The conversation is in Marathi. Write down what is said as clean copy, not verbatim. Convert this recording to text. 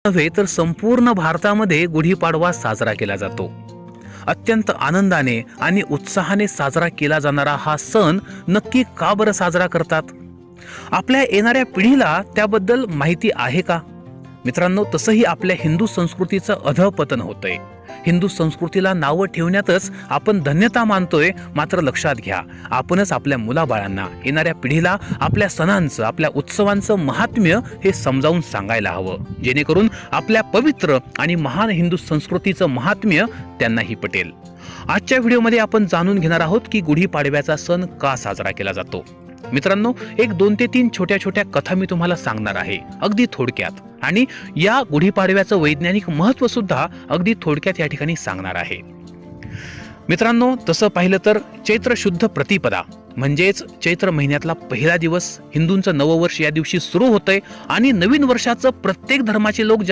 नव्हे तर संपूर्ण भारतामध्ये गुढीपाडवा साजरा केला जातो। अत्यंत आनंदाने आणि उत्साहाने साजरा केला जाणारा हा सण नक्की का बरं साजरा करतात? आपल्या येणाऱ्या पिढीला त्याबद्दल माहिती आहे का? मित्रांनो, तसंही आपल्या हिंदू संस्कृतीचं अधःपतन होतंय। हिंदू संस्कृतीला नावं ठेवण्यातच आपण धन्यता मानतोय, मात्र लक्षात घ्या, आपणच आपल्या मुलाबाळांना, येणाऱ्या पिढीला आपल्या सणांचं, आपल्या उत्सवांचं महात्म्य हे समजावून सांगायला हवं, जेणेकरून आपल्या पवित्र आणि महान हिंदू संस्कृतीचं महात्म्य त्यांनाही पटेल। आजच्या व्हिडिओमध्ये आपण जाणून घेणार आहोत की गुढीपाडव्याचा सण का साजरा केला जातो। मित्रांनो, एक 2 ते 3 छोट्या छोट्या कथा मी तुम्हाला सांगणार आहे, अगदी थोडक्यात, आणि या गुढीपाडव्याचं वैज्ञानिक महत्त्व सुद्धा अगदी थोडक्यात या ठिकाणी सांगणार आहे। मित्रांनो, तसं पाहिलं तर चैत्र शुद्ध प्रतिपदा म्हणजेच चैत्र महिन्यातला पहिला दिवस, हिंदूंचं नववर्ष या दिवशी सुरू होतंय आणि नवीन वर्षाचं प्रत्येक धर्माचे लोक